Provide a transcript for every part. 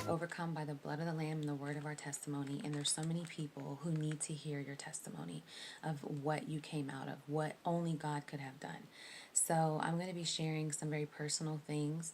overcome by the blood of the Lamb and the word of our testimony. And there's so many people who need to hear your testimony of what you came out of, what only God could have done. So I'm going to be sharing some very personal things.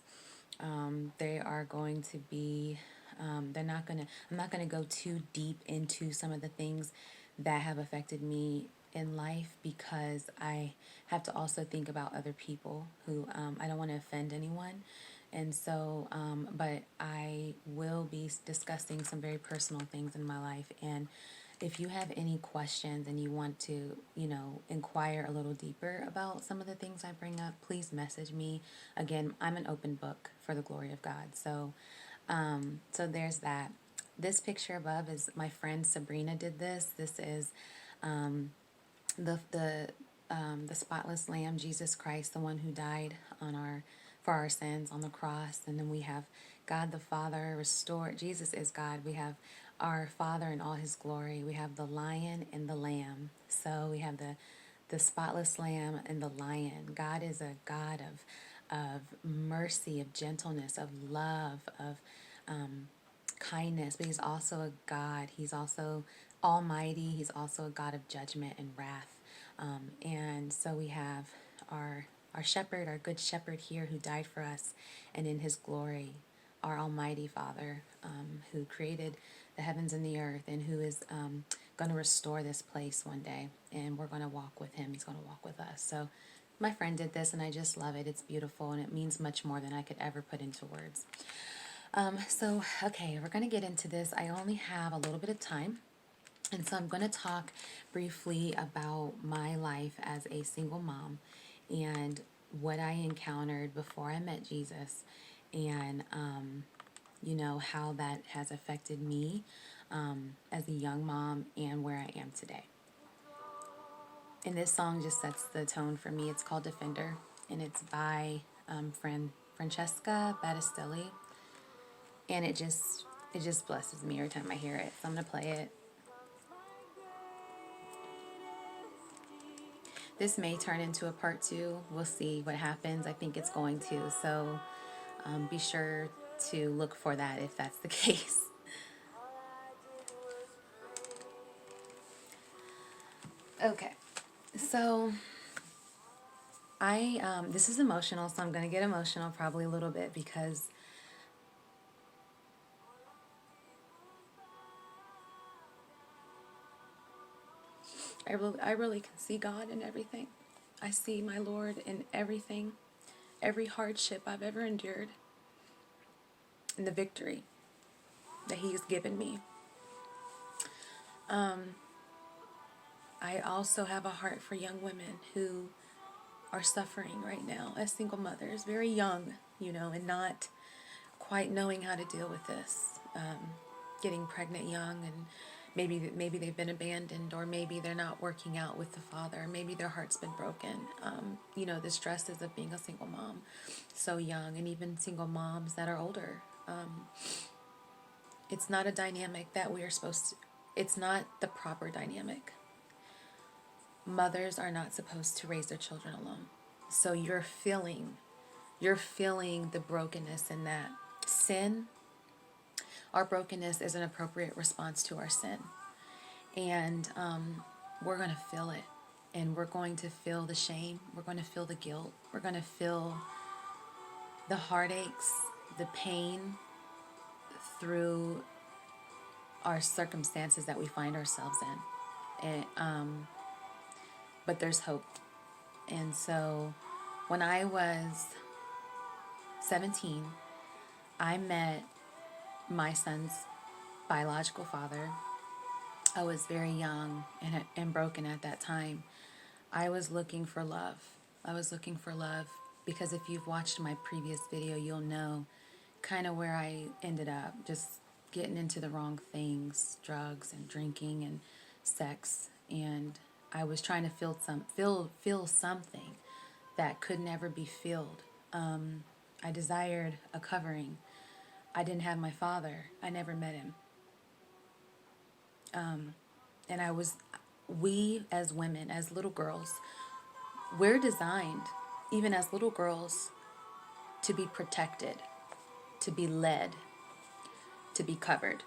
They are going to be, I'm not going to go too deep into some of the things that have affected me in life because I have to also think about other people who I don't want to offend anyone. And so, but I will be discussing some very personal things in my life. And if you have any questions and you want to, inquire a little deeper about some of the things I bring up, please message me. Again, I'm an open book for the glory of God. So there's that. This picture above is my friend Sabrina did this. This is the the the spotless Lamb, Jesus Christ, the one who died on our for our sins on the cross. And then we have God the Father restored. Jesus is God. We have our Father in all His glory. We have the Lion and the Lamb. So we have the spotless Lamb and the Lion. God is a God of mercy, of gentleness, of love, of kindness, but He's also a God. He's also almighty. He's also a God of judgment and wrath. And so we have our shepherd, our good shepherd here who died for us, and in His glory, our almighty Father who created the heavens and the earth and who is going to restore this place one day. And we're going to walk with Him. He's going to walk with us. So my friend did this, and I just love it. It's beautiful, and it means much more than I could ever put into words. Okay, we're going to get into this. I only have a little bit of time. And so I'm going to talk briefly about my life as a single mom and what I encountered before I met Jesus and, how that has affected me as a young mom and where I am today. And this song just sets the tone for me. It's called Defender, and it's by Francesca Battistelli. And it just blesses me every time I hear it. So I'm going to play it. This may turn into a part 2. We'll see what happens. I think it's going to. So be sure to look for that if that's the case. Okay. So this is emotional, so I'm going to get emotional probably a little bit because I really can see God in everything. I see my Lord in everything, every hardship I've ever endured, and the victory that He has given me. I also have a heart for young women who are suffering right now as single mothers, very young, and not quite knowing how to deal with this. Getting pregnant young, and maybe they've been abandoned, or maybe they're not working out with the father, maybe their heart's been broken. The stresses of being a single mom so young, and even single moms that are older. It's not a dynamic that we are supposed to, it's not the proper dynamic. Mothers are not supposed to raise their children alone. So you're feeling the brokenness in that. Sin, our brokenness is an appropriate response to our sin. And we're going to feel it. And we're going to feel the shame. We're going to feel the guilt. We're going to feel the heartaches, the pain through our circumstances that we find ourselves in. But there's hope. And so when I was 17, I met my son's biological father. I was very young and broken at that time. I was looking for love. Because if you've watched my previous video, you'll know kind of where I ended up, just getting into the wrong things, drugs and drinking and sex. And I was trying to feel something that could never be filled. I desired a covering. I didn't have my father. I never met him. And we as women, as little girls, we're designed, even as little girls, to be protected, to be led, to be covered.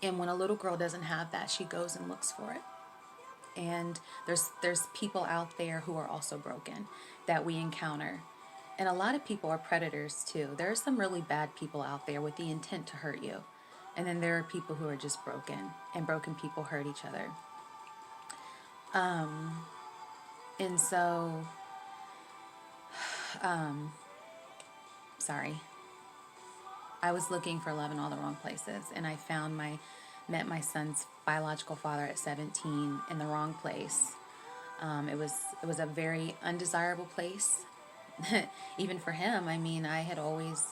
And when a little girl doesn't have that, she goes and looks for it. And there's people out there who are also broken that we encounter. And a lot of people are predators too. There are some really bad people out there with the intent to hurt you. And then there are people who are just broken, and broken people hurt each other. And so, sorry, I was looking for love in all the wrong places, and I met my son's biological father at 17 in the wrong place. It was a very undesirable place, even for him. I mean, I had always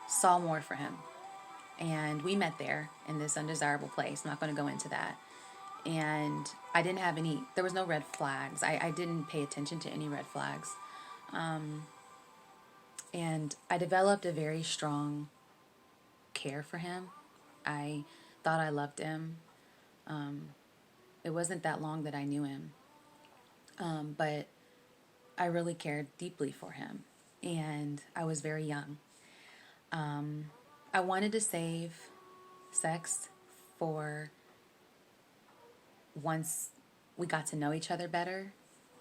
saw more for him, and we met there in this undesirable place. I'm not going to go into that. And I didn't have any. There was no red flags. I didn't pay attention to any red flags. And I developed a very strong care for him. I thought I loved him. It wasn't that long that I knew him. But I really cared deeply for him. And I was very young. I wanted to save sex for once we got to know each other better,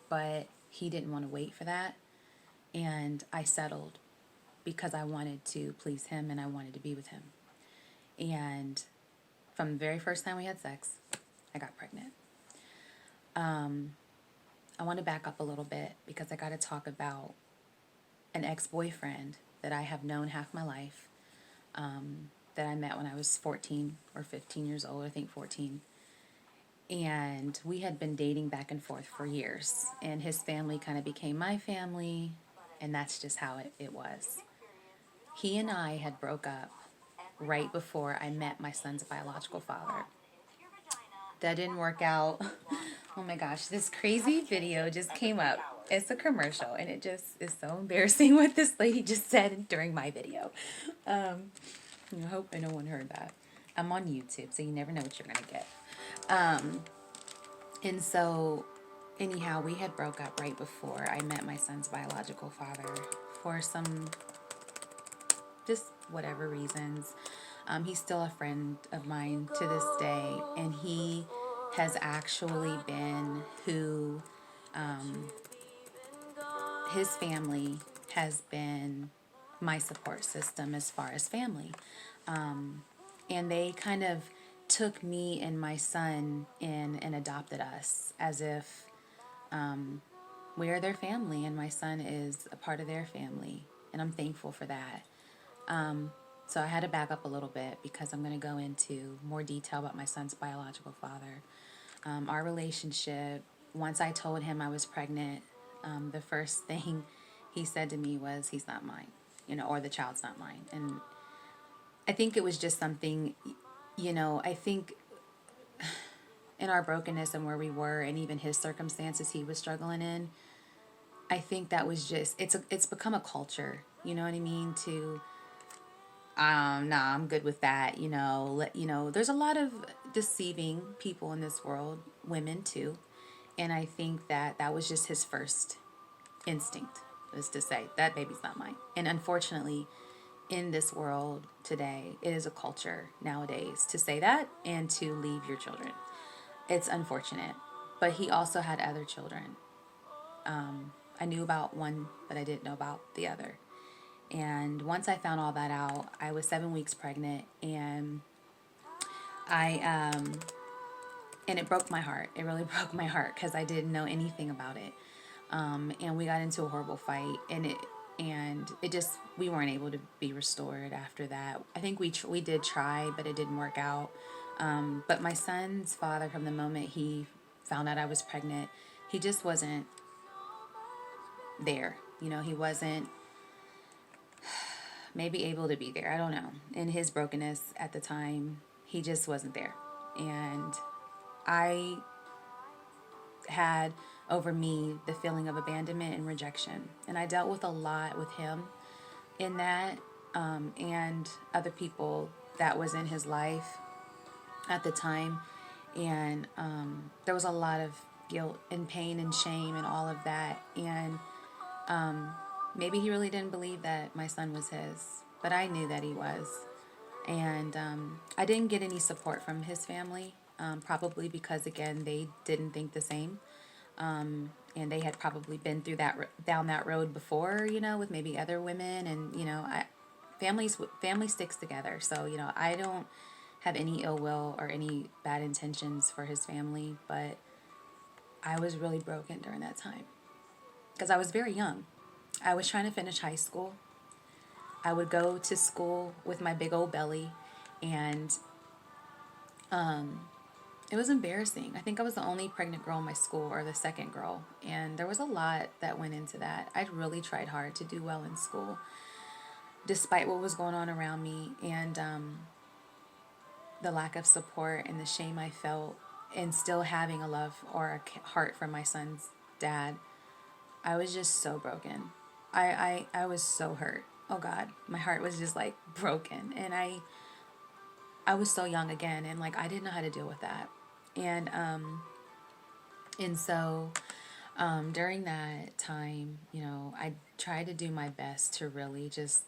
but he didn't want to wait for that. And I settled because I wanted to please him and I wanted to be with him. And from the very first time we had sex, I got pregnant. I want to back up a little bit because I got to talk about an ex-boyfriend that I have known half my life, that I met when I was 14 or 15 years old, I think 14. And we had been dating back and forth for years. And his family kind of became my family, and that's just how it was. He and I had broke up right before I met my son's biological father. That didn't work out. Oh my gosh, this crazy video just came up. It's a commercial, and it just is so embarrassing what this lady just said during my video. I hope no one heard that. I'm on YouTube, so you never know what you're going to get. And so, anyhow, we had broke up right before I met my son's biological father for some, just whatever reasons. He's still a friend of mine to this day, and he has actually been who, his family has been my support system as far as family. And they kind of took me and my son in and adopted us as if we are their family and my son is a part of their family. And I'm thankful for that. So I had to back up a little bit because I'm going to go into more detail about my son's biological father. Our relationship, once I told him I was pregnant, the first thing he said to me was, he's not mine, or the child's not mine. And I think it was just something, I think in our brokenness and where we were and even his circumstances he was struggling in, I think that was just, it's become a culture, you know what I mean, to, nah, I'm good with that, there's a lot of deceiving people in this world, women too, and I think that was just his first instinct, is to say, that baby's not mine. And unfortunately, in this world today, it is a culture nowadays to say that and to leave your children. It's unfortunate. But he also had other children. I knew about one, but I didn't know about the other. And once I found all that out, I was 7 weeks pregnant, and and it broke my heart. It really broke my heart because I didn't know anything about it. And we got into a horrible fight, and it just, we weren't able to be restored after that. I think we did try, but it didn't work out. But my son's father, from the moment he found out I was pregnant, he just wasn't there. He wasn't maybe able to be there. I don't know. In his brokenness at the time, he just wasn't there. And I had over me the feeling of abandonment and rejection. And I dealt with a lot with him in that, and other people that was in his life at the time. And there was a lot of guilt and pain and shame and all of that. And maybe he really didn't believe that my son was his, but I knew that he was. And I didn't get any support from his family, probably because, again, they didn't think the same. And they had probably been through down that road before, with maybe other women. And, family sticks together. So, I don't have any ill will or any bad intentions for his family, but I was really broken during that time because I was very young. I was trying to finish high school. I would go to school with my big old belly, and it was embarrassing. I think I was the only pregnant girl in my school, or the second girl, and there was a lot that went into that. I really tried hard to do well in school, despite what was going on around me, and the lack of support and the shame I felt, and still having a love or a heart for my son's dad. I was just so broken. I was so hurt. Oh God, my heart was just like broken, and I was so young again, and like I didn't know how to deal with that, and so during that time, I tried to do my best to really just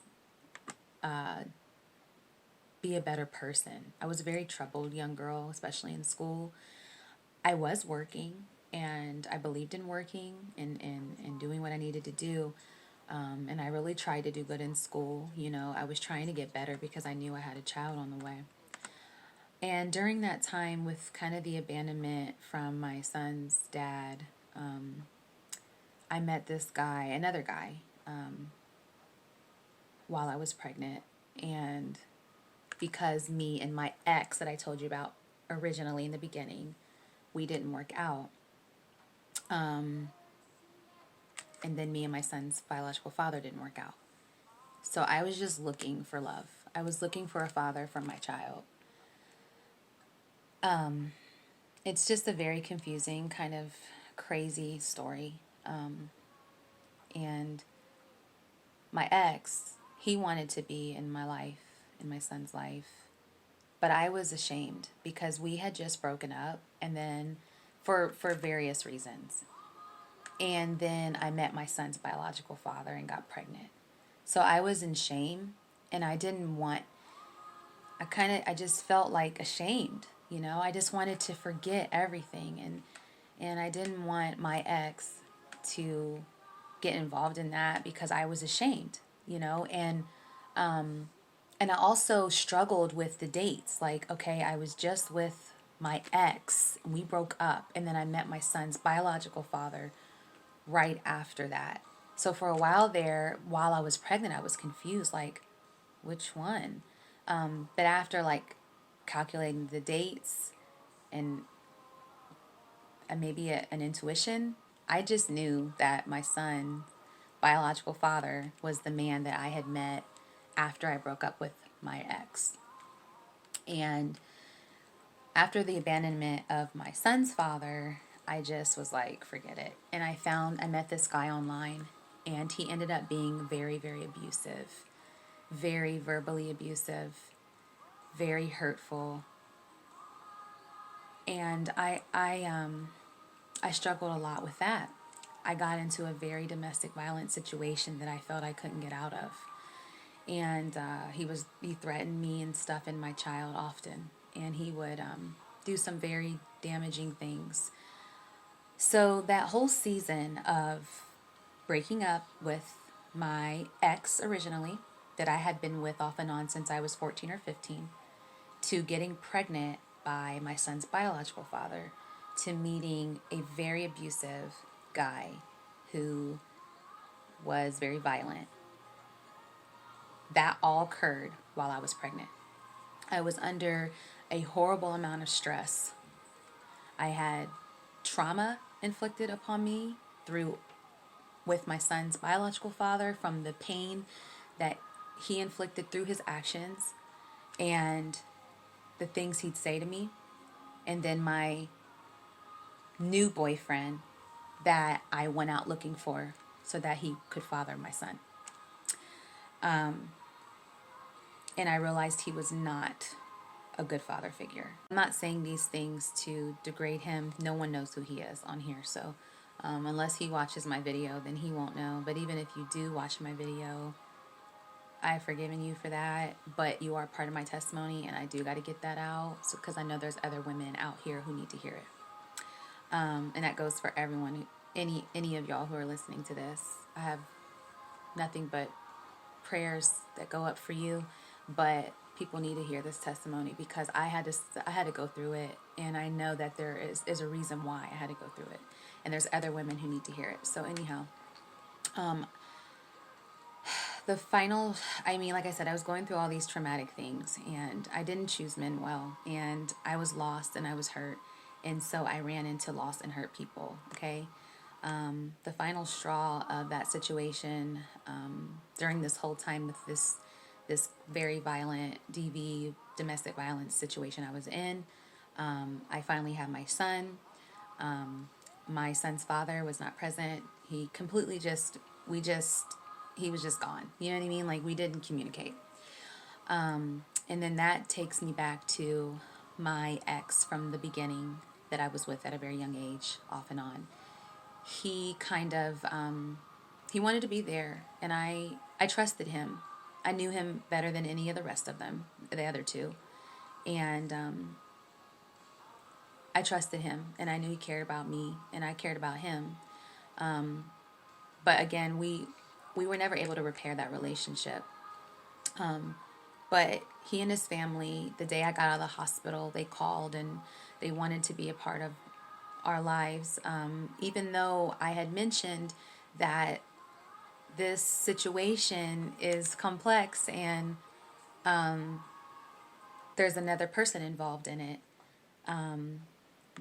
be a better person. I was a very troubled young girl, especially in school. I was working, and I believed in working and doing what I needed to do. And I really tried to do good in school. I was trying to get better because I knew I had a child on the way. And during that time, with kind of the abandonment from my son's dad, I met this guy, another guy, while I was pregnant. And because me and my ex that I told you about originally in the beginning, we didn't work out. And then me and my son's biological father didn't work out. So I was just looking for love. I was looking for a father for my child. It's just a very confusing, kind of crazy story. And my ex, he wanted to be in my life, in my son's life. But I was ashamed because we had just broken up, and then for various reasons. And then I met my son's biological father and got pregnant. So I was in shame, and I didn't want, I just felt like ashamed, I just wanted to forget everything, and I didn't want my ex to get involved in that because I was ashamed, and I also struggled with the dates. Like, okay, I was just with my ex, and we broke up, and then I met my son's biological father right after that. So for a while there, while I was pregnant, I was confused, like, which one? But after like calculating the dates and maybe an intuition, I just knew that my son, biological father, was the man that I had met after I broke up with my ex. And after the abandonment of my son's father, I just was like, forget it. And I met this guy online, and he ended up being very, very abusive, very verbally abusive, very hurtful. And I struggled a lot with that. I got into a very domestic violence situation that I felt I couldn't get out of. And he threatened me and stuff and my child often. And he would do some very damaging things. So that whole season of breaking up with my ex originally, that I had been with off and on since I was 14 or 15, to getting pregnant by my son's biological father, to meeting a very abusive guy who was very violent. That all occurred while I was pregnant. I was under a horrible amount of stress. I had trauma inflicted upon me with my son's biological father, from the pain that he inflicted through his actions and the things he'd say to me. And then my new boyfriend that I went out looking for so that he could father my son. And I realized he was not a good father figure. I'm not saying these things to degrade him. No one knows who he is on here. So unless he watches my video, then he won't know. But even if you do watch my video, I've forgiven you for that, but you are part of my testimony, and I do got to get that out, because I know there's other women out here who need to hear it. And that goes for everyone, any of y'all who are listening to this. I have nothing but prayers that go up for you, but people need to hear this testimony, because I had to go through it, and I know that there is a reason why I had to go through it, and there's other women who need to hear it. So anyhow, the final, I mean, like I said, I was going through all these traumatic things, and I didn't choose men well, and I was lost and I was hurt, and so I ran into lost and hurt people. Okay. The final straw of that situation, during this whole time with this very violent domestic violence situation I was in, I finally had my son. My son's father was not present. He completely just we just he was just gone. You know what I mean? Like, we didn't communicate. And then that takes me back to my ex from the beginning that I was with at a very young age, off and on. He kind of he wanted to be there, and I trusted him. I knew him better than any of the rest of them, the other two, and I trusted him, and I knew he cared about me, and I cared about him. But again, we were never able to repair that relationship. But he and his family, the day I got out of the hospital, they called and they wanted to be a part of our lives. Even though I had mentioned that this situation is complex and there's another person involved in it,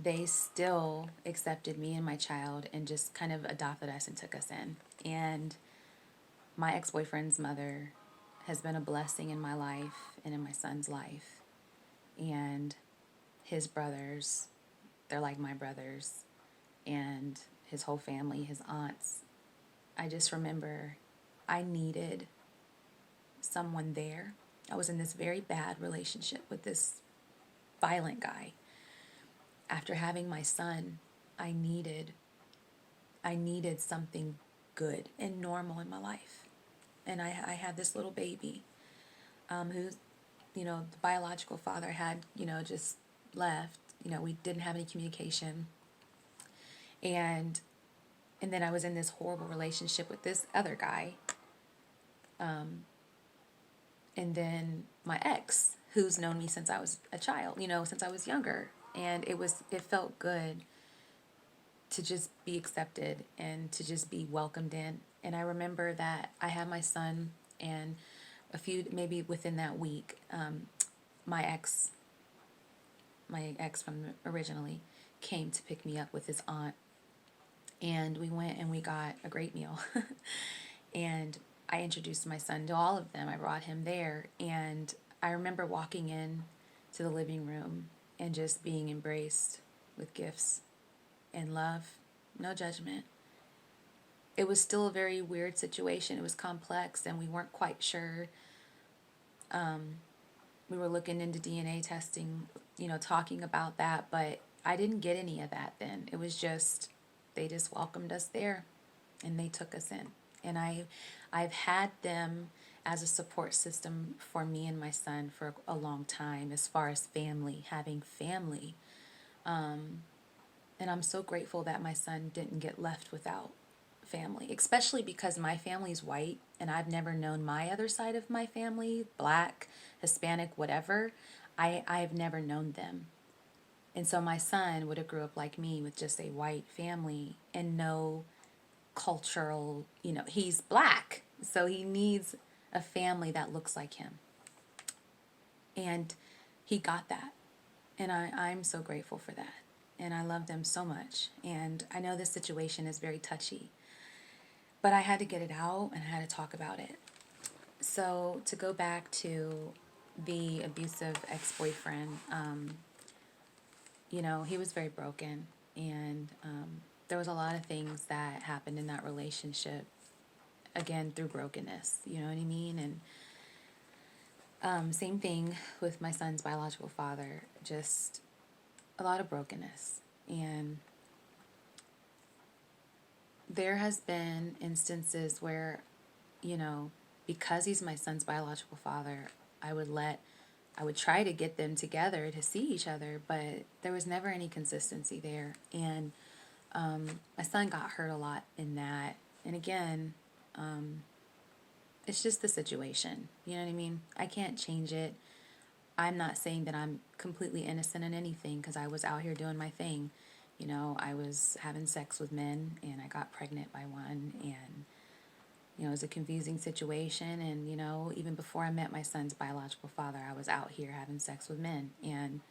they still accepted me and my child and just kind of adopted us and took us in. And my ex-boyfriend's mother has been a blessing in my life and in my son's life. And his brothers, they're like my brothers. And his whole family, his aunts. I just remember I needed someone there. I was in this very bad relationship with this violent guy. After having my son, I needed something good and normal in my life. And I had this little baby, who's, the biological father had, just left. We didn't have any communication. And then I was in this horrible relationship with this other guy. And then my ex, who's known me since I was a child, since I was younger. And it felt good to just be accepted and to just be welcomed in. And I remember that I had my son, and maybe within that week, my ex from originally came to pick me up with his aunt. And we went and we got a great meal. And I introduced my son to all of them. I brought him there. And I remember walking in to the living room and just being embraced with gifts and love, no judgment. It was still a very weird situation. It was complex, and we weren't quite sure. We were looking into DNA testing, talking about that, but I didn't get any of that then. It was just, they just welcomed us there, and they took us in. And I've had them as a support system for me and my son for a long time, as far as having family. And I'm so grateful that my son didn't get left without family, especially because my family's white, and I've never known my other side of my family, Black, Hispanic, whatever. I've never known them. And so my son would have grew up like me with just a white family and no cultural, he's Black, so he needs a family that looks like him. And he got that. And I'm so grateful for that. And I love them so much. And I know this situation is very touchy, but I had to get it out and I had to talk about it. So to go back to the abusive ex-boyfriend, he was very broken. And there was a lot of things that happened in that relationship, again, through brokenness. You know what I mean? And same thing with my son's biological father, just a lot of brokenness. And there has been instances where, because he's my son's biological father, I would try to get them together to see each other, but there was never any consistency there. And my son got hurt a lot in that. And again, it's just the situation. You know what I mean? I can't change it. I'm not saying that I'm completely innocent in anything because I was out here doing my thing. You know, I was having sex with men and I got pregnant by one, and you know, it was a confusing situation. And you know, even before I met my son's biological father, I was out here having sex with men, and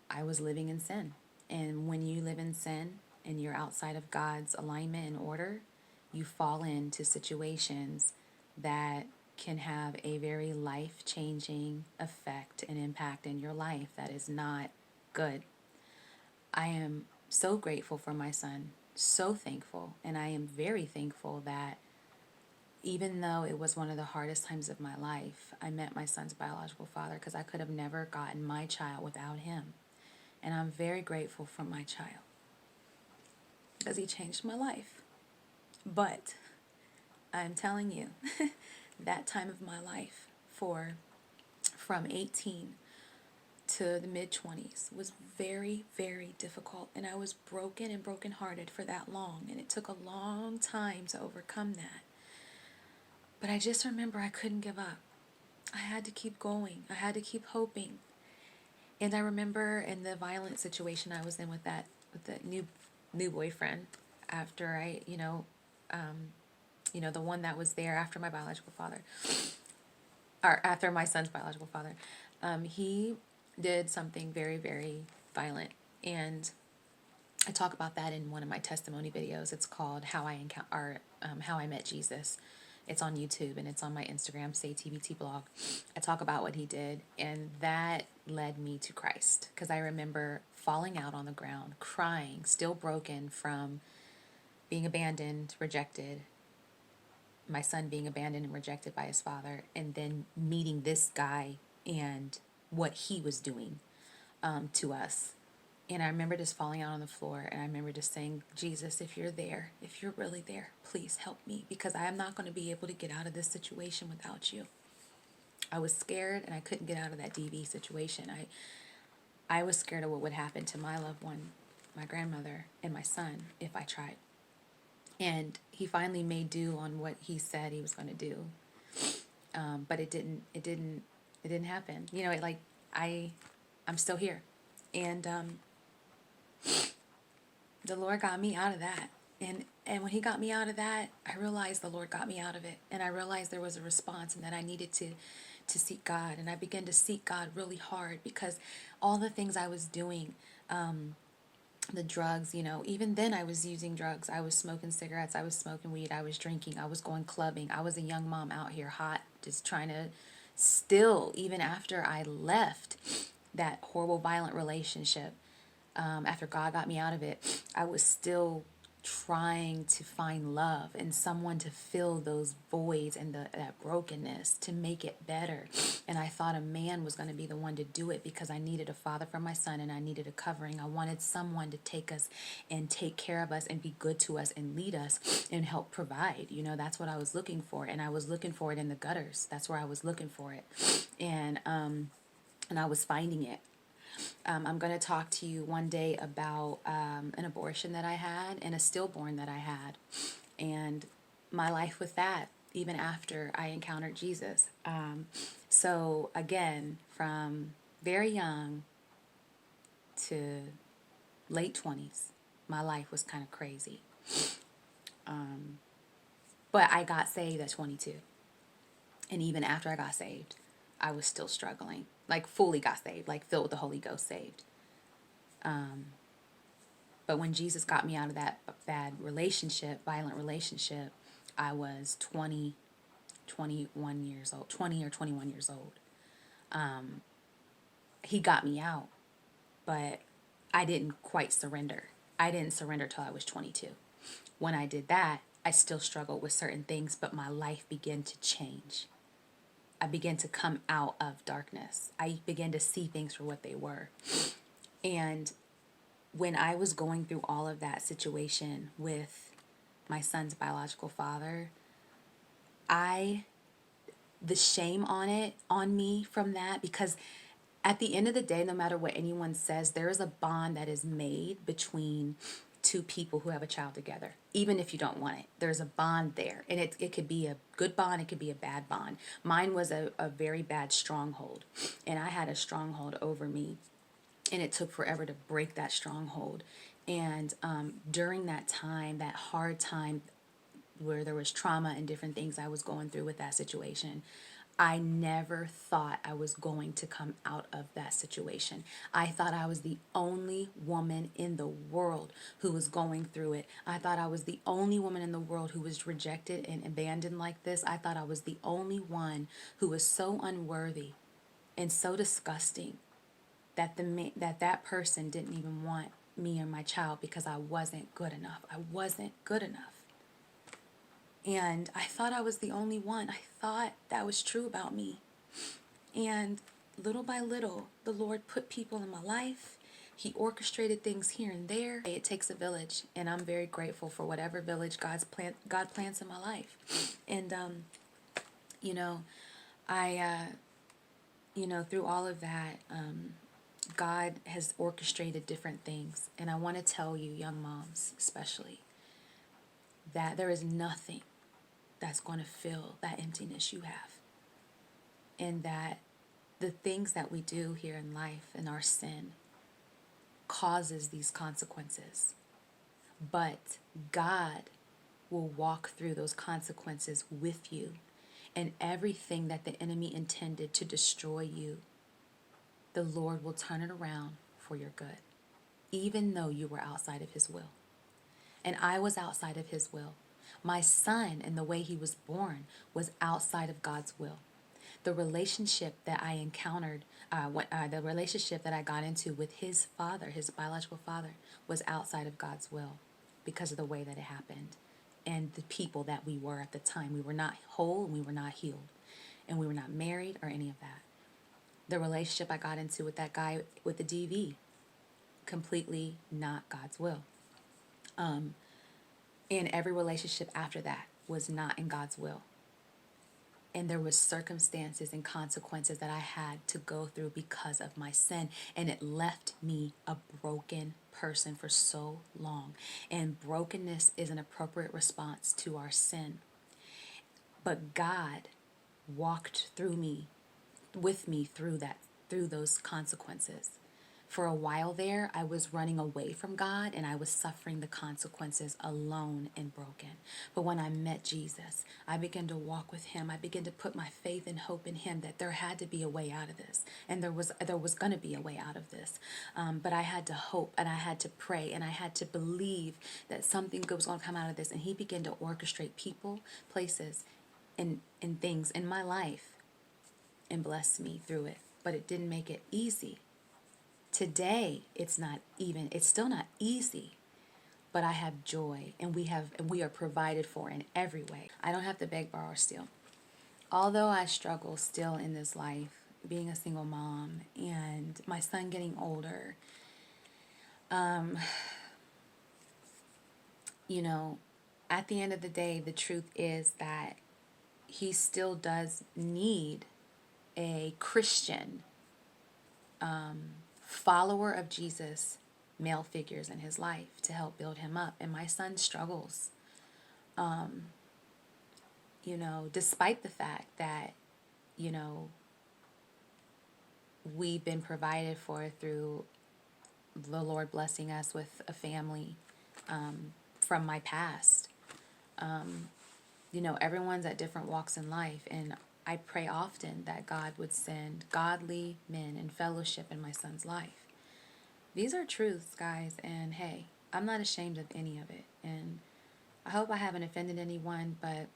I was living in sin. And when you live in sin and you're outside of God's alignment and order, you fall into situations that can have a very life changing effect and impact in your life that is not good. I am so grateful for my son, so thankful. And I am very thankful that even though it was one of the hardest times of my life, I met my son's biological father, because I could have never gotten my child without him. And I'm very grateful for my child because he changed my life. But I'm telling you, that time of my life, from 18 to the mid 20s, was very, very difficult. And I was broken and brokenhearted for that long. And it took a long time to overcome that. But I just remember I couldn't give up. I had to keep going. I had to keep hoping. And I remember in the violent situation I was in with the new boyfriend, after the one that was there after my biological father, or after my son's biological father, he did something very, very violent. And I talk about that in one of my testimony videos. It's called How I Met Jesus. It's on YouTube and it's on my Instagram, Say TBT blog. I talk about what he did, and that led me to Christ, because I remember falling out on the ground, crying, still broken from being abandoned, rejected, my son being abandoned and rejected by his father, and then meeting this guy and what he was doing to us. And I remember just falling out on the floor, and I remember just saying, Jesus, if you're there, if you're really there, please help me, because I am not going to be able to get out of this situation without you. I was scared, and I couldn't get out of that DV situation. I was scared of what would happen to my loved one, my grandmother, and my son if I tried. And he finally made do on what he said he was going to do, but it didn't happen. You know, I'm still here, and the Lord got me out of that. And when he got me out of that, I realized the Lord got me out of it. And I realized there was a response, and that I needed to seek God. And I began to seek God really hard, because all the things I was doing, the drugs, even then I was using drugs. I was smoking cigarettes. I was smoking weed. I was drinking. I was going clubbing. I was a young mom out here hot, just trying to still, even after I left that horrible, violent relationship, after God got me out of it, I was still trying to find love and someone to fill those voids and that brokenness, to make it better. And I thought a man was going to be the one to do it, because I needed a father for my son and I needed a covering. I wanted someone to take us and take care of us and be good to us and lead us and help provide. That's what I was looking for. And I was looking for it in the gutters. That's where I was looking for it. And I was finding it. I'm going to talk to you one day about an abortion that I had and a stillborn that I had, and my life with that, even after I encountered Jesus. So again, from very young to late 20s, my life was kind of crazy. But I got saved at 22. And even after I got saved, I was still struggling. Like, fully got saved, like filled with the Holy Ghost saved. But when Jesus got me out of that bad relationship, violent relationship, I was 21 years old, 20 or 21 years old. He got me out, but I didn't quite surrender. I didn't surrender till I was 22. When I did that, I still struggled with certain things, but my life began to change. I began to come out of darkness. I began to see things for what they were. And when I was going through all of that situation with my son's biological father, I the shame on me from that, because at the end of the day, no matter what anyone says, there is a bond that is made between two people who have a child together. Even if you don't want it, there's a bond there. And it could be a good bond, it could be a bad bond. Mine was a very bad stronghold. And I had a stronghold over me. And it took forever to break that stronghold. And during that time, that hard time where there was trauma and different things I was going through with that situation, I never thought I was going to come out of that situation. I thought I was the only woman in the world who was going through it. I thought I was the only woman in the world who was rejected and abandoned like this. I thought I was the only one who was so unworthy and so disgusting that that person didn't even want me or my child because I wasn't good enough. I wasn't good enough. And I thought I was the only one. I thought that was true about me. And little by little, the Lord put people in my life. He orchestrated things here and there. It takes a village, and I'm very grateful for whatever village God plants in my life. And you know, through all of that, God has orchestrated different things. And I want to tell you, young moms especially, that there is nothing that's going to fill that emptiness you have. And that the things that we do here in life and our sin causes these consequences. But God will walk through those consequences with you. And everything that the enemy intended to destroy you, the Lord will turn it around for your good, even though you were outside of his will. And I was outside of his will. My son and the way he was born was outside of God's will. The relationship that I encountered, the relationship that I got into with his father, his biological father, was outside of God's will because of the way that it happened and the people that we were at the time. We were not whole and we were not healed, and we were not married or any of that. The relationship I got into with that guy with the DV, completely not God's will. And every relationship after that was not in God's will. And there was circumstances and consequences that I had to go through because of my sin. And it left me a broken person for so long. And brokenness is an appropriate response to our sin. But God walked with me through those consequences. For a while there, I was running away from God and I was suffering the consequences alone and broken. But when I met Jesus, I began to walk with him. I began to put my faith and hope in him that there had to be a way out of this. And there was going to be a way out of this. But I had to hope and I had to pray and I had to believe that something good was going to come out of this. And he began to orchestrate people, places, and things in my life and bless me through it. But it didn't make it easy. Today, it's still not easy, but I have joy and we are provided for in every way. I don't have to beg, borrow, or steal. Although I struggle still in this life, being a single mom and my son getting older, at the end of the day, the truth is that he still does need a Christian follower of Jesus, male figures in his life to help build him up. And my son struggles, despite the fact that, we've been provided for through the Lord blessing us with a family from my past. Everyone's at different walks in life, and I pray often that God would send godly men and fellowship in my son's life. These are truths, guys, and hey, I'm not ashamed of any of it. And I hope I haven't offended anyone, but,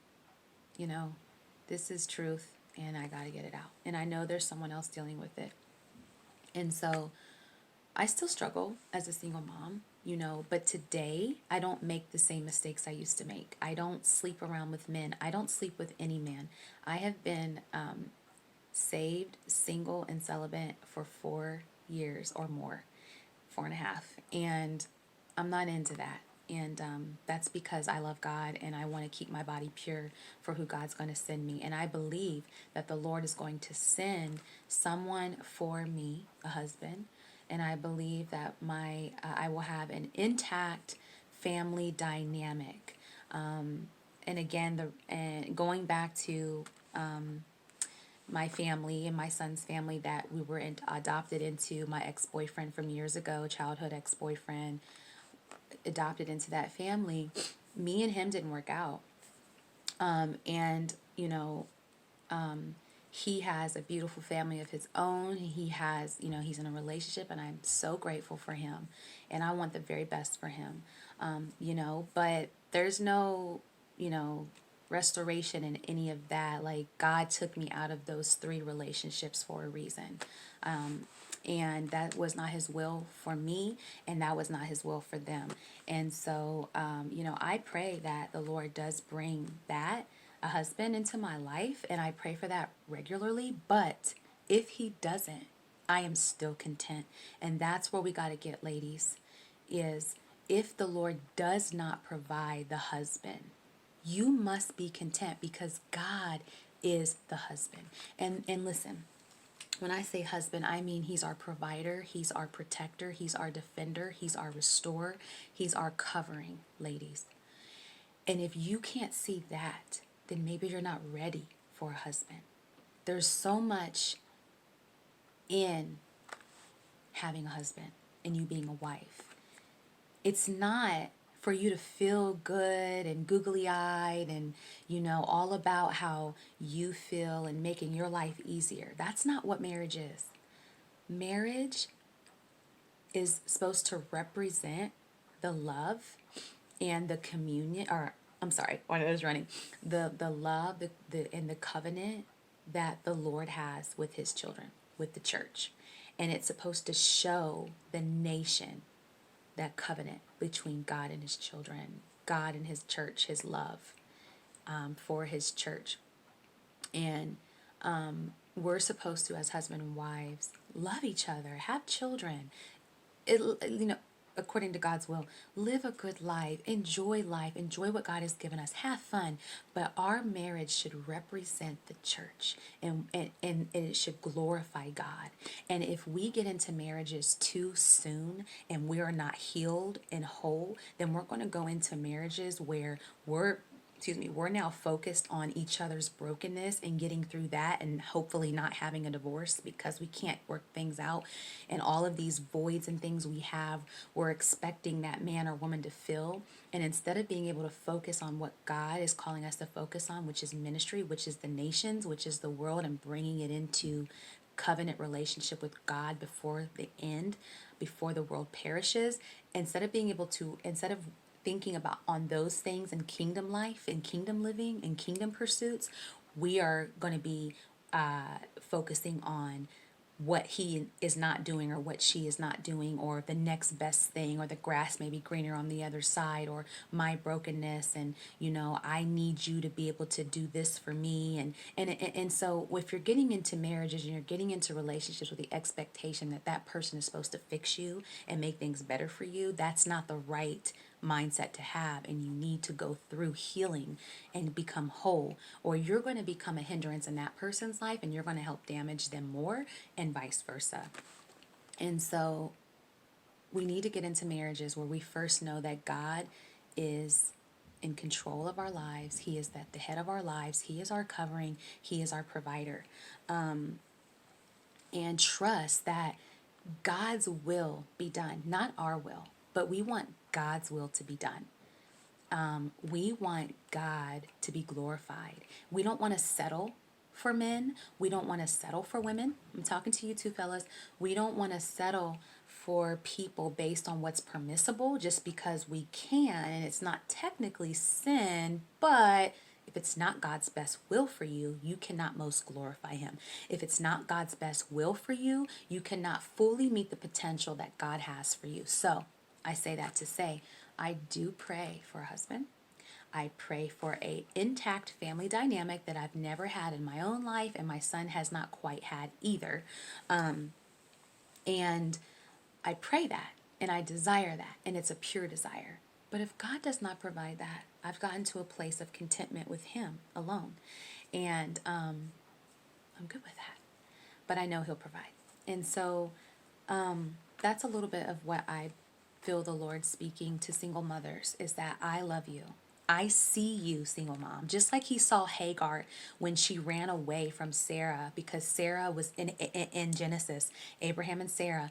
this is truth, and I got to get it out. And I know there's someone else dealing with it. And so I still struggle as a single mom, but today I don't make the same mistakes I used to make. I don't sleep around with men. I don't sleep with any man. I have been saved, single, and celibate for 4 years or more, 4.5. And I'm not into that. And that's because I love God and I want to keep my body pure for who God's going to send me. And I believe that the Lord is going to send someone for me, a husband. And I believe that I will have an intact family dynamic. And again, and going back to my family and my son's family that we were adopted into, my ex-boyfriend from years ago, childhood ex-boyfriend, adopted into that family, me and him didn't work out. And, he has a beautiful family of his own. He has, he's in a relationship, and I'm so grateful for him. And I want the very best for him, but there's no, restoration in any of that. Like, God took me out of those 3 relationships for a reason. And that was not his will for me, and that was not his will for them. And so, I pray that the Lord does bring that, a husband, into my life, and I pray for that regularly. But if he doesn't, I am still content. And that's where we got to get, ladies, is if the Lord does not provide the husband, you must be content, because God is the husband. And listen, when I say husband, I mean he's our provider, he's our protector, he's our defender, he's our restorer, he's our covering, ladies. And if you can't see that, then maybe you're not ready for a husband. There's so much in having a husband and you being a wife. It's not for you to feel good and googly-eyed and, all about how you feel and making your life easier. That's not what marriage is. Marriage is supposed to represent the love and the communion, or I'm sorry, when I was running, the love, and the covenant that the Lord has with his children, with the church. And it's supposed to show the nation that covenant between God and his children, God and his church, his love for his church. And we're supposed to, as husband and wives, love each other, have children, according to God's will, live a good life, enjoy what God has given us, have fun. But our marriage should represent the church, and it should glorify God. And if we get into marriages too soon and we are not healed and whole, then we're going to go into marriages where we're now focused on each other's brokenness and getting through that, and hopefully not having a divorce because we can't work things out. And all of these voids and things we have, we're expecting that man or woman to fill. And instead of being able to focus on what God is calling us to focus on, which is ministry, which is the nations, which is the world, and bringing it into covenant relationship with God before the end, before the world perishes, instead of thinking about on those things in kingdom life and kingdom living and kingdom pursuits, we are going to be focusing on what he is not doing or what she is not doing, or the next best thing, or the grass may be greener on the other side, or my brokenness, and I need you to be able to do this for me. And so if you're getting into marriages and you're getting into relationships with the expectation that that person is supposed to fix you and make things better for you, that's not the right mindset to have. And you need to go through healing and become whole, or you're going to become a hindrance in that person's life and you're going to help damage them more, and vice versa. And so we need to get into marriages where we first know that God is in control of our lives. He is the head of our lives. He is our covering. He is our provider. And trust that God's will be done, not our will, but we want God's will to be done. We want God to be glorified. We don't want to settle for men. We don't want to settle for women. I'm talking to you too, fellas. We don't want to settle for people based on what's permissible just because we can, and it's not technically sin, but if it's not God's best will for you, you cannot most glorify him. If it's not God's best will for you, you cannot fully meet the potential that God has for you. So I say that to say, I do pray for a husband. I pray for a intact family dynamic that I've never had in my own life, and my son has not quite had either. And I pray that, and I desire that, and it's a pure desire. But if God does not provide that, I've gotten to a place of contentment with Him alone. And I'm good with that. But I know He'll provide. And so that's a little bit of what I feel the Lord speaking to single mothers is that I love you. I see you, single mom. Just like He saw Hagar when she ran away from Sarah, because Sarah was in Genesis, Abraham and Sarah.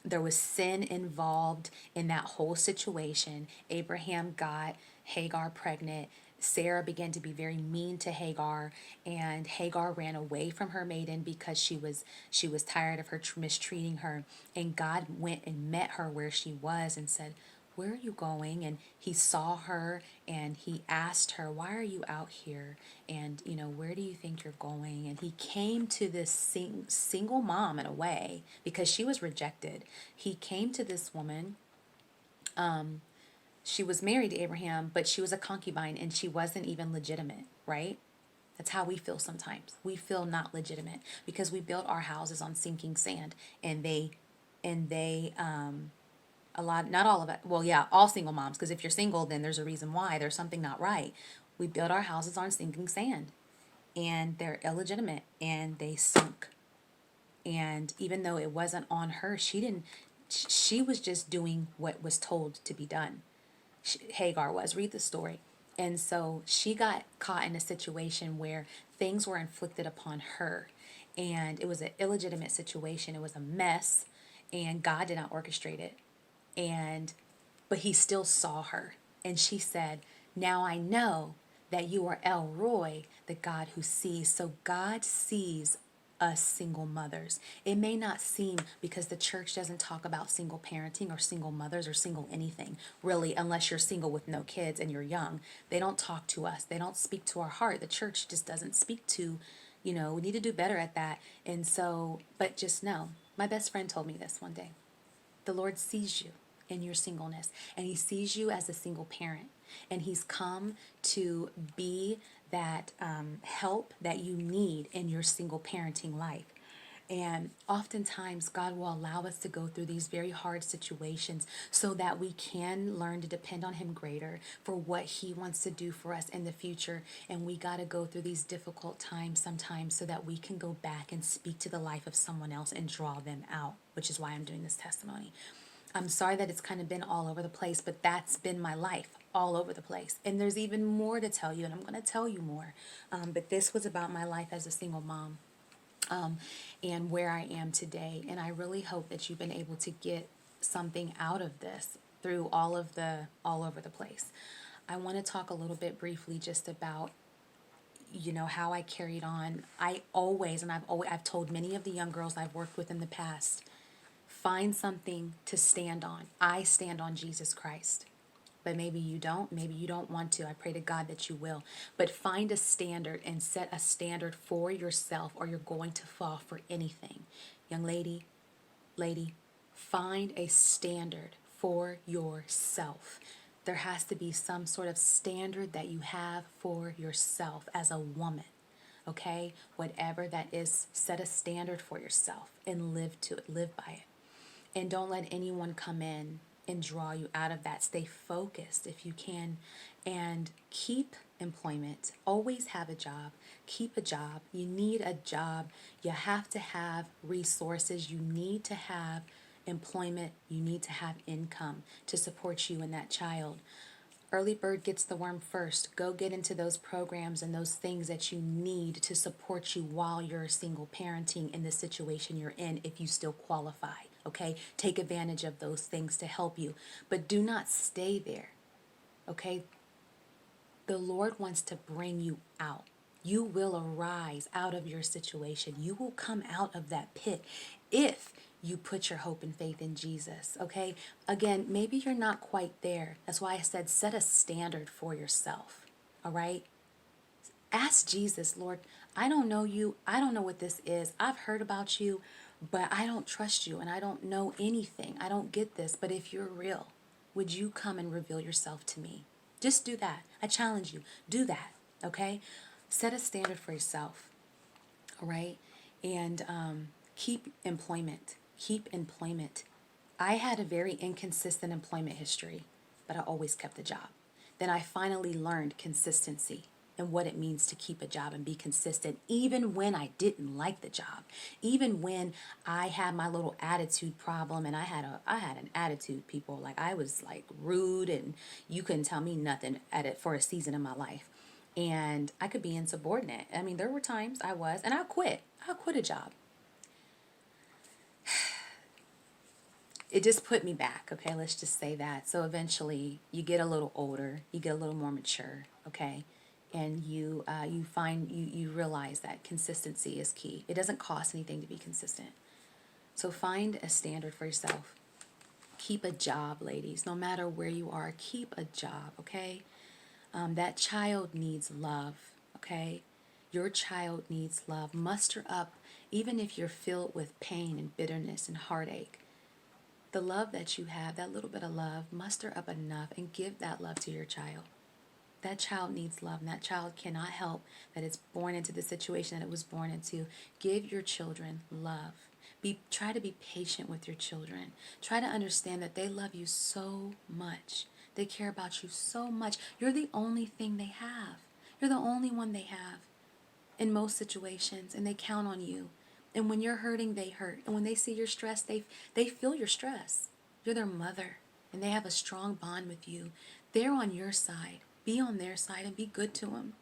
There was sin involved in that whole situation. Abraham got Hagar pregnant. Sarah began to be very mean to Hagar, and Hagar ran away from her maiden because she was tired of her mistreating her. And God went and met her where she was and said, "Where are you going?" And He saw her and He asked her, "Why are you out here? And where do you think you're going?" And He came to this single mom in a way because she was rejected. He came to this woman. She was married to Abraham, but she was a concubine and she wasn't even legitimate, right? That's how we feel sometimes. We feel not legitimate because we built our houses on sinking sand, and they a lot, not all of it. Well, yeah, all single moms, because if you're single, then there's a reason why. There's something not right. We built our houses on sinking sand, and they're illegitimate and they sunk. And even though it wasn't on her, she didn't. She was just doing what was told to be done. Hagar was. Read the story. And so she got caught in a situation where things were inflicted upon her. And it was an illegitimate situation. It was a mess. And God did not orchestrate it. And but He still saw her. And she said, "Now I know that you are El Roy, the God who sees." So God sees us single mothers. It may not seem, because the church doesn't talk about single parenting or single mothers or single anything, really, unless you're single with no kids and you're young. They don't talk to us. They don't speak to our heart. The church just doesn't speak to, we need to do better at that. And so, but just know, my best friend told me this one day. The Lord sees you in your singleness, and He sees you as a single parent, and He's come to be that help that you need in your single parenting life. And oftentimes, God will allow us to go through these very hard situations so that we can learn to depend on Him greater for what He wants to do for us in the future. And we got to go through these difficult times sometimes so that we can go back and speak to the life of someone else and draw them out, which is why I'm doing this testimony. I'm sorry that it's kind of been all over the place, but that's been my life, all over the place. And there's even more to tell you, and I'm going to tell you more. But this was about my life as a single mom. And where I am today. And I really hope that you've been able to get something out of this through all over the place. I want to talk a little bit briefly just about how I carried on. I've told many of the young girls I've worked with in the past, find something to stand on. I stand on Jesus Christ. But maybe you don't. Maybe you don't want to. I pray to God that you will. But find a standard and set a standard for yourself, or you're going to fall for anything. Young lady, find a standard for yourself. There has to be some sort of standard that you have for yourself as a woman. Okay? Whatever that is, set a standard for yourself and live to it. Live by it. And don't let anyone come in and draw you out of that. Stay focused if you can, and keep employment. Always have a job. Keep a job. You need a job. You have to have resources. You need to have employment. You need to have income to support you and that child. Early bird gets the worm first. Go get into those programs and those things that you need to support you while you're single parenting in the situation you're in, if you still qualify. Okay? Take advantage of those things to help you. But do not stay there. Okay? The Lord wants to bring you out. You will arise out of your situation. You will come out of that pit if you put your hope and faith in Jesus, okay? Again, maybe you're not quite there. That's why I said set a standard for yourself, all right? Ask Jesus, Lord, I don't know you. I don't know what this is. I've heard about you, but I don't trust you and I don't know anything. I don't get this, but if you're real, would you come and reveal yourself to me? Just do that. I challenge you. Do that, okay? Set a standard for yourself, all right? And keep employment. Keep employment. I had a very inconsistent employment history, but I always kept the job. Then I finally learned consistency and what it means to keep a job and be consistent, even when I didn't like the job, even when I had my little attitude problem. And I had an attitude, people. Like, I was like rude, and you couldn't tell me nothing at it for a season of my life. And I could be insubordinate. I mean, there were times I was, and I'll quit a job. It just put me back, okay? Let's just say that. So eventually you get a little older, you get a little more mature, okay? And you realize that consistency is key. It doesn't cost anything to be consistent. So find a standard for yourself. Keep a job, ladies. No matter where you are, keep a job, okay? That child needs love, okay? Your child needs love. Muster up, even if you're filled with pain and bitterness and heartache. The love that you have, that little bit of love, muster up enough and give that love to your child. That child needs love, and that child cannot help that it's born into the situation that it was born into. Give your children love. Try to be patient with your children. Try to understand that they love you so much. They care about you so much. You're the only thing they have. You're the only one they have in most situations, and they count on you. And when you're hurting, they hurt. And when they see your stress, they feel your stress. You're their mother, and they have a strong bond with you. They're on your side. Be on their side and be good to them.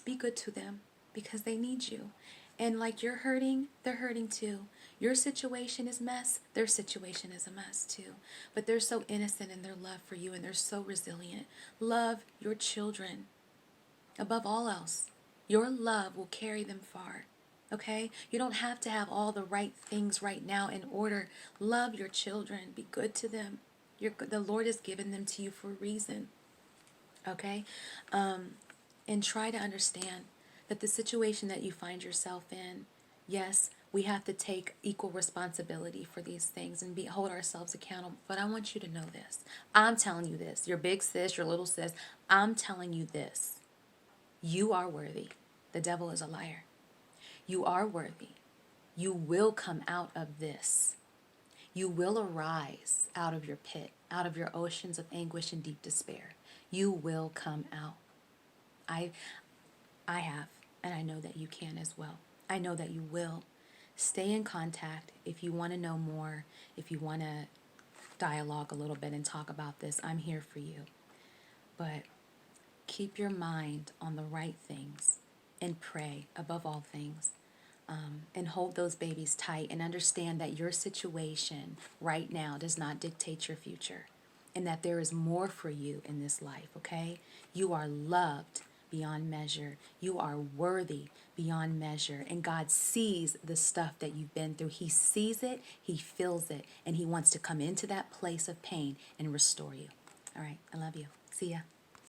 Be good to them because they need you. And like you're hurting, they're hurting too. Your situation is mess. Their situation is a mess too. But they're so innocent in their love for you, and they're so resilient. Love your children above all else. Your love will carry them far. Okay? You don't have to have all the right things right now in order. Love your children. Be good to them. The Lord has given them to you for a reason. Okay? And try to understand that the situation that you find yourself in, yes, we have to take equal responsibility for these things and hold ourselves accountable. But I want you to know this. I'm telling you this. Your big sis, your little sis, I'm telling you this. You are worthy. The devil is a liar. You are worthy. You will come out of this. You will arise out of your pit, out of your oceans of anguish and deep despair. You will come out. I have, and I know that you can as well. I know that you will. Stay in contact if you want to know more, if you want to dialogue a little bit and talk about this. I'm here for you. But keep your mind on the right things and pray above all things. And hold those babies tight and understand that your situation right now does not dictate your future, and that there is more for you in this life, okay? You are loved beyond measure. You are worthy beyond measure. And God sees the stuff that you've been through. He sees it, He feels it, and He wants to come into that place of pain and restore you. All right, I love you. See ya.